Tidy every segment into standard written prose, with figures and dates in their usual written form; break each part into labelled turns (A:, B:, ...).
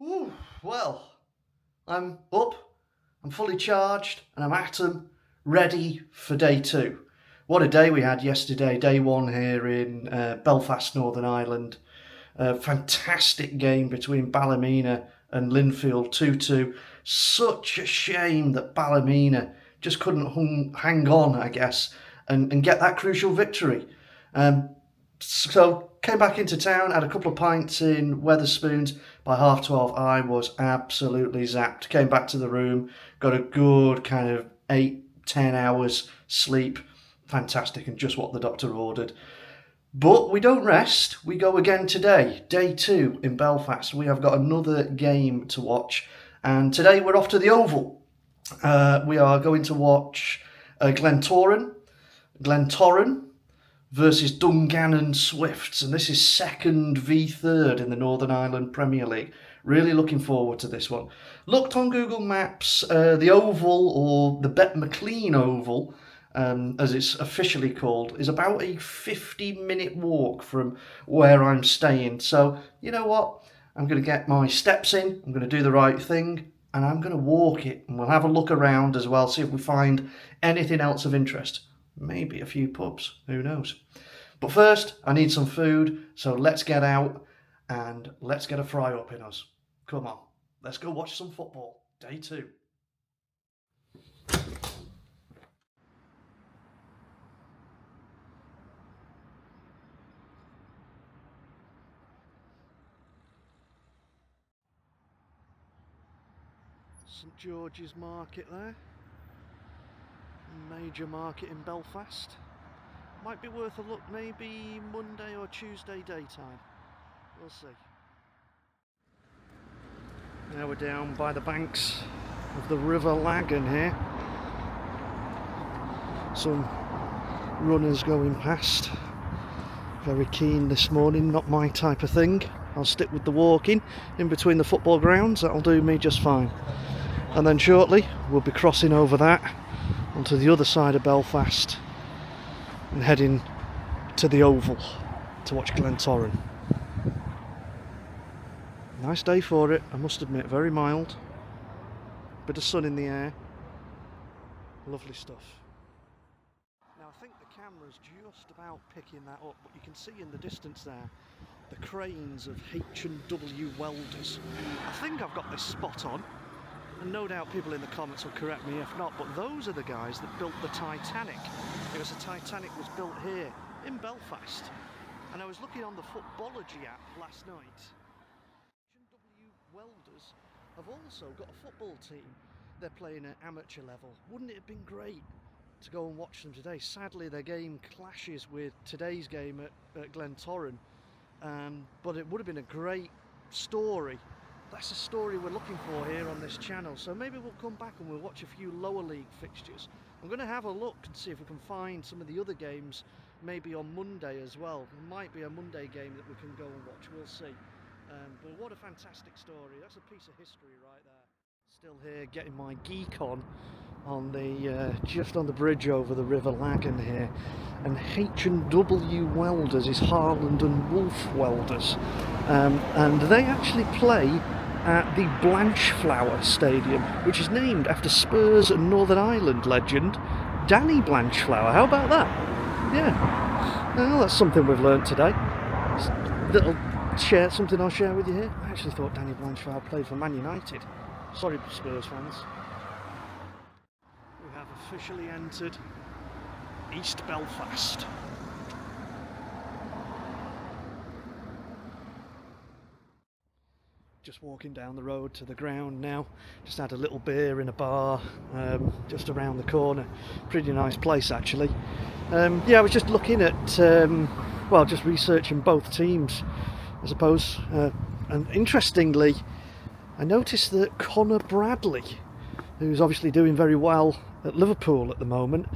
A: Ooh, well, I'm up, I'm fully charged, and I'm at 'em, ready for day two. What a day we had yesterday, day one here in Belfast, Northern Ireland. A fantastic game between Ballymena and Linfield, 2-2. Such a shame that Ballymena just couldn't hang on, I guess, and get that crucial victory. Um, so came back into town, had a couple of pints in Weatherspoons. By 12:30, I was absolutely zapped. Came back to the room, got a good kind of 8-10 hours sleep. Fantastic, and just what the doctor ordered. But we don't rest. We go again today, day two in Belfast. We have got another game to watch, and today we're off to the Oval. We are going to watch Glentoran versus Dungannon Swifts, and this is second v third in the Northern Ireland Premier League. Really looking forward to this one. Looked on Google Maps, the Oval, or the Bet McLean Oval, as it's officially called, is about a 50-minute walk from where I'm staying. So, you know what? I'm going to get my steps in, I'm going to do the right thing, and I'm going to walk it. And we'll have a look around as well, see if we find anything else of interest. Maybe a few pubs, who knows. But first, I need some food, so let's get out and let's get a fry up in us. Come on, let's go watch some football. Day two. St George's Market there. Major market in Belfast. Might be worth a look maybe Monday or Tuesday daytime. We'll see. Now we're down by the banks of the River Lagan here. Some runners going past. Very keen this morning, not my type of thing. I'll stick with the walking in between the football grounds, that'll do me just fine. And then shortly we'll be crossing over that onto the other side of Belfast and heading to the Oval to watch Glentoran. Nice day for it, I must admit, very mild. Bit of sun in the air. Lovely stuff. Now I think the camera's just about picking that up, but you can see in the distance there the cranes of H&W Welders. I think I've got this spot on, and no doubt people in the comments will correct me if not, but those are the guys that built the Titanic. Because the Titanic was built here in Belfast, and I was looking on the Footballogy app last night. H&W Welders have also got a football team. They're playing at amateur level. Wouldn't it have been great to go and watch them today? Sadly, their game clashes with today's game at Glentoran, but it would have been a great story. That's the story we're looking for here on this channel, so maybe we'll come back and we'll watch a few lower league fixtures. I'm going to have a look and see if we can find some of the other games maybe on Monday as well. There might be a Monday game that we can go and watch, we'll see. But what a fantastic story, that's a piece of history right there. Still here getting my geek on the just on the bridge over the River Lagan here, and H&W Welders is Harland and Wolff Welders, and they actually play at the Blanchflower Stadium, which is named after Spurs and Northern Ireland legend Danny Blanchflower. How about that? Yeah, well, that's something we've learnt today. Something I'll share with you here. I actually thought Danny Blanchflower played for Man United. Sorry, Spurs fans. We have officially entered East Belfast. Just walking down the road to the ground now. Just had a little beer in a bar just around the corner. Pretty nice place actually. Yeah, I was just looking at, just researching both teams, I suppose. And interestingly, I noticed that Conor Bradley, who's obviously doing very well at Liverpool at the moment,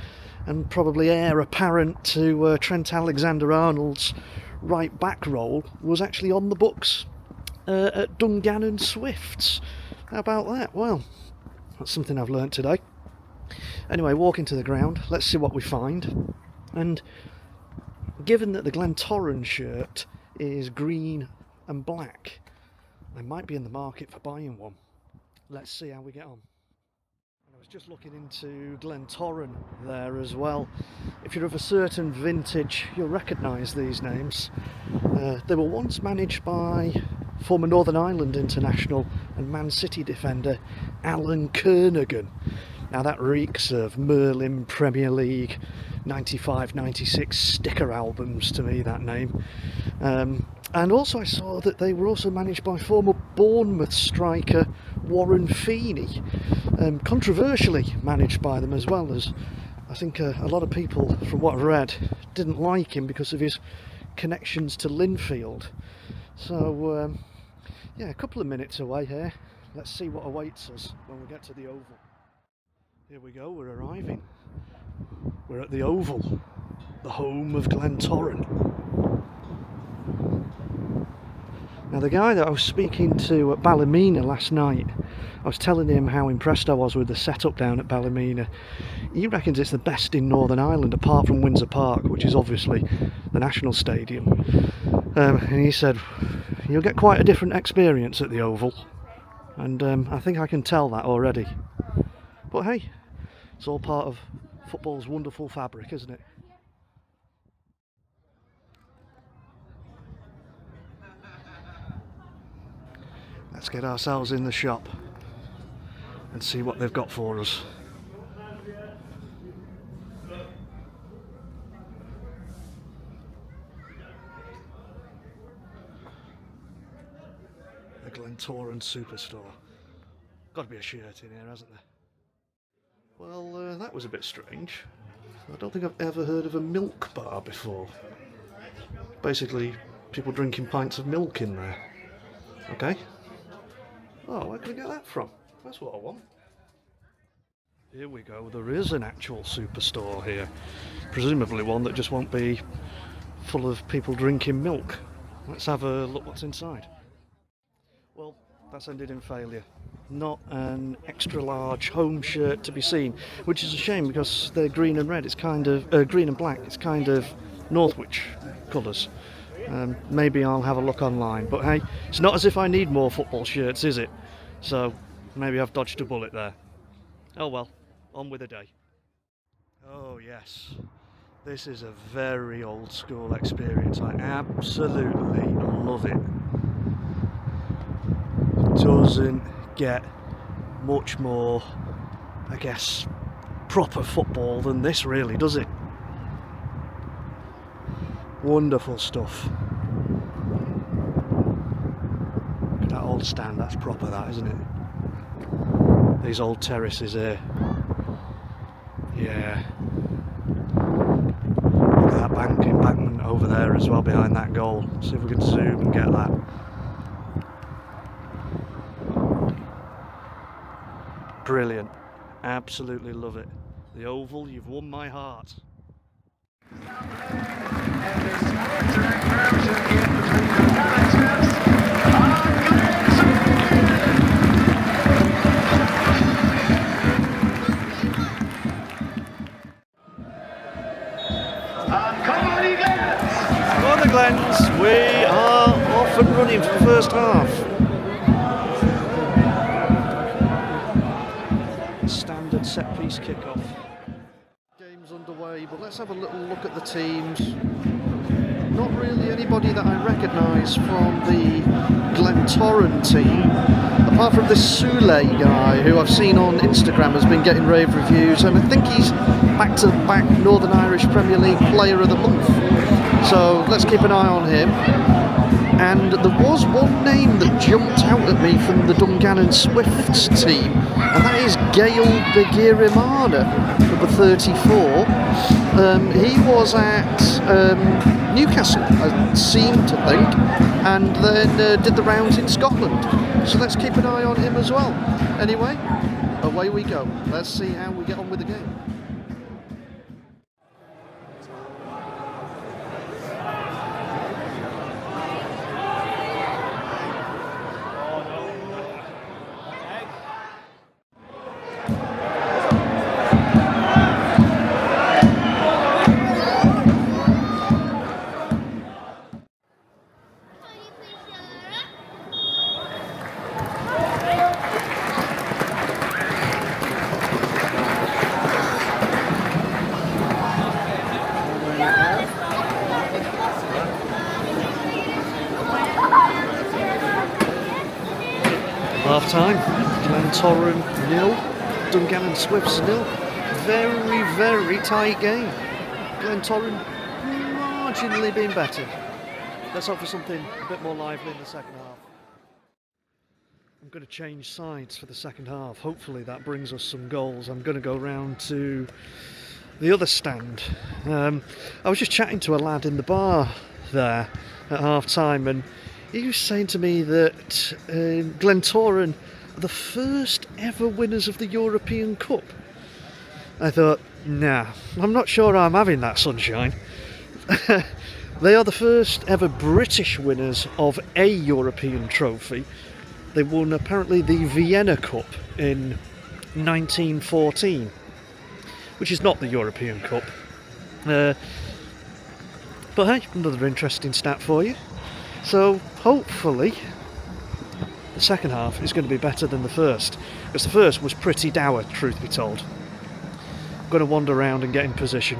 A: and probably heir apparent to Trent Alexander-Arnold's right back role, was actually on the books at Dungannon Swifts. How about that? Well, that's something I've learnt today. Anyway, walking to the ground, let's see what we find. And given that the Glentoran shirt is green and black, I might be in the market for buying one. Let's see how we get on. And I was just looking into Glentoran there as well. If you're of a certain vintage, you'll recognise these names. They were once managed by former Northern Ireland international and Man City defender Alan Kernigan. Now that reeks of Merlin Premier League 95-96 sticker albums to me, that name. And also I saw that they were also managed by former Bournemouth striker Warren Feeney. Controversially managed by them as well, as I think a lot of people, from what I've read, didn't like him because of his connections to Linfield. So yeah, a couple of minutes away here. Let's see what awaits us when we get to the Oval. Here we go, we're arriving. We're at the Oval, the home of Glentoran. Now the guy that I was speaking to at Ballymena last night, I was telling him how impressed I was with the setup down at Ballymena. He reckons it's the best in Northern Ireland apart from Windsor Park, which is obviously the national stadium. And he said, you'll get quite a different experience at the Oval. And I think I can tell that already. But hey, it's all part of football's wonderful fabric, isn't it? Let's get ourselves in the shop and see what they've got for us. The Glentoran Superstore. Got to be a shirt in here, hasn't there? Well, that was a bit strange. I don't think I've ever heard of a milk bar before. Basically, people drinking pints of milk in there. Okay. Oh, where can I get that from? That's what I want. Here we go, there is an actual superstore here. Presumably one that just won't be full of people drinking milk. Let's have a look what's inside. Well, that's ended in failure. Not an extra large home shirt to be seen, which is a shame because they're green and red. It's kind of green and black. It's kind of Northwich colours. Maybe I'll have a look online, but hey, it's not as if I need more football shirts, is it? So maybe I've dodged a bullet there. Oh well, on with the day. Oh yes, this is a very old school experience. I absolutely love it. Doesn't get much more, I guess, proper football than this really, does it? Wonderful stuff. Look at that old stand, that's proper that, isn't it? These old terraces here. Yeah. Look at that embankment over there as well behind that goal. See if we can zoom and get that. Brilliant. Absolutely love it. The Oval, you've won my heart. Come on the Glens, we are off and running for the first half. Standard set piece kickoff. Game's underway, but let's have a little look at the teams. Not really anybody that I recognise from the Glentoran team, apart from this Soulé guy who I've seen on Instagram has been getting rave reviews, and I think he's back-to-back Northern Irish Premier League Player of the Month. So let's keep an eye on him. And there was one name that jumped out at me from the Dungannon Swifts team, and that is Gail Begirimana, number 34. He was at Newcastle, I seem to think, and then did the rounds in Scotland. So let's keep an eye on him as well. Anyway, away we go. Let's see how we get on with the game. Half time, Glentoran 0, Dungannon Swifts 0. Very, very tight game. Glentoran marginally being better. Let's hope for something a bit more lively in the second half. I'm going to change sides for the second half. Hopefully that brings us some goals. I'm going to go round to the other stand. I was just chatting to a lad in the bar there at half time, and he was saying to me that Glentoran are the first ever winners of the European Cup. I thought, nah, I'm not sure I'm having that, sunshine. They are the first ever British winners of a European trophy. They won apparently the Vienna Cup in 1914, which is not the European Cup. But hey, another interesting stat for you. So hopefully the second half is going to be better than the first, because the first was pretty dour, truth be told. I'm going to wander around and get in position.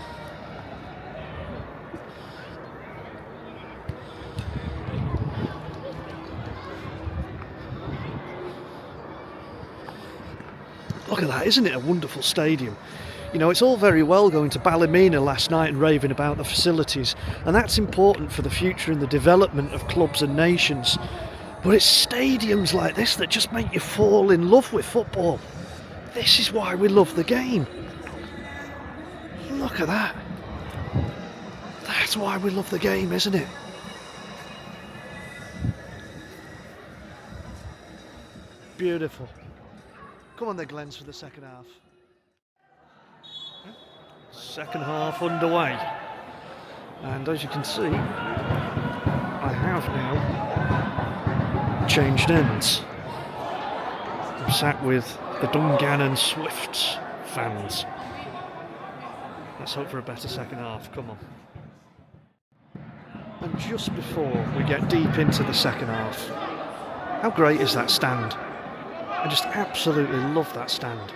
A: Look at that, isn't it a wonderful stadium? You know, it's all very well going to Ballymena last night and raving about the facilities, and that's important for the future and the development of clubs and nations. But it's stadiums like this that just make you fall in love with football. This is why we love the game. Look at that. That's why we love the game, isn't it? Beautiful. Come on there, Glens, for the second half. Second half underway. And as you can see, I have now changed ends. I'm sat with the Dungannon Swifts fans. Let's hope for a better second half, come on. And just before we get deep into the second half, how great is that stand? I just absolutely love that stand.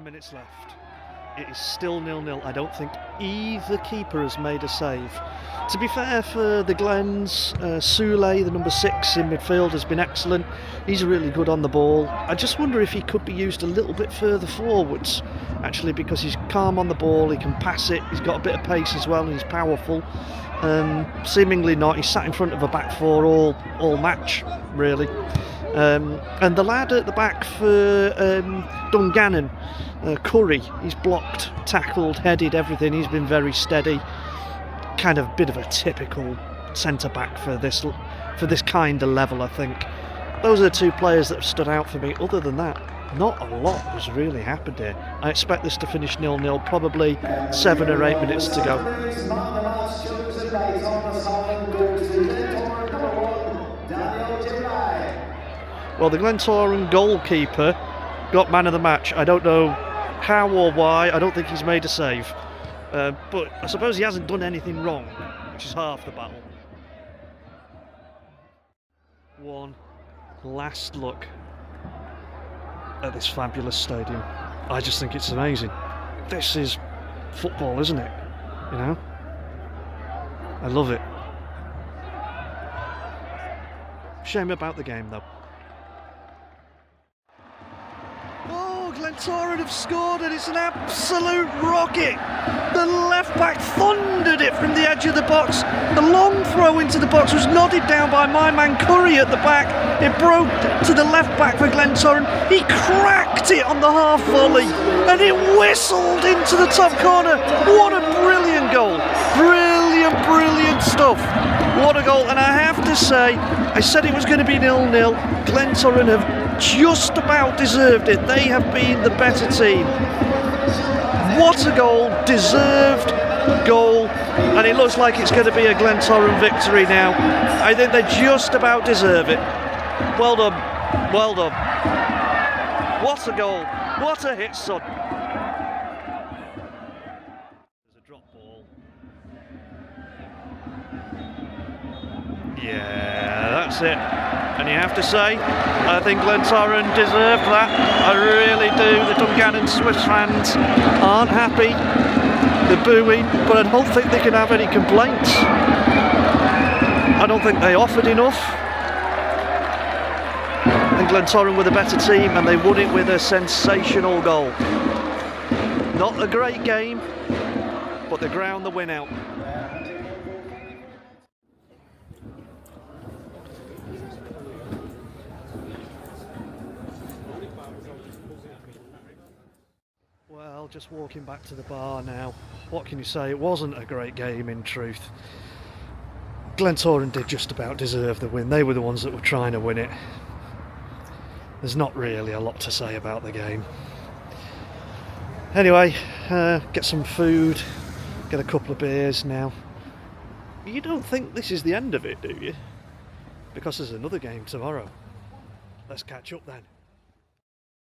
A: Minutes left. It is still 0-0. I don't think either keeper has made a save. To be fair for the Glens, Soulé, the number 6 in midfield, has been excellent. He's really good on the ball. I just wonder if he could be used a little bit further forwards, actually, because he's calm on the ball, he can pass it, he's got a bit of pace as well, and he's powerful. Seemingly not. He's sat in front of a back four all match, really. And the lad at the back for Dungannon, Curry, he's blocked, tackled, headed, everything. He's been very steady. Kind of bit of a typical centre-back for this kind of level, I think. Those are the two players that have stood out for me. Other than that, not a lot has really happened here. I expect this to finish 0-0, probably 7 or 8 minutes to go. Well, the Glentoran goalkeeper got man of the match. I don't know how or why. I don't think he's made a save. But I suppose he hasn't done anything wrong, which is half the battle. One last look at this fabulous stadium. I just think it's amazing. This is football, isn't it? You know? I love it. Shame about the game, though. Glentoran have scored, and it's an absolute rocket. The left back thundered it from the edge of the box. The long throw into the box was nodded down by my man Curry at the back. It broke to the left back for Glentoran. He cracked it on the half volley, and it whistled into the top corner. What a brilliant goal. Brilliant stuff. What a goal. And I have to say, I said it was going to be 0-0. Glentoran have just about deserved it. They have been the better team. What a goal, deserved goal, and it looks like it's going to be a Glentoran victory now. I think they just about deserve it. Well done. Well done. What a goal. What a hit, son. There's a drop ball. Yeah, that's it. And you have to say, I think Glentoran deserved that. I really do. The Dungannon Swifts fans aren't happy. They're booing, but I don't think they can have any complaints. I don't think they offered enough. And Glentoran were the better team, and they won it with a sensational goal. Not a great game, but they ground the win out. Well, just walking back to the bar now. What can you say? It wasn't a great game in truth. Glentoran did just about deserve the win. They were the ones that were trying to win it. There's not really a lot to say about the game. Anyway, get some food, get a couple of beers now. You don't think this is the end of it, do you? Because there's another game tomorrow. Let's catch up then.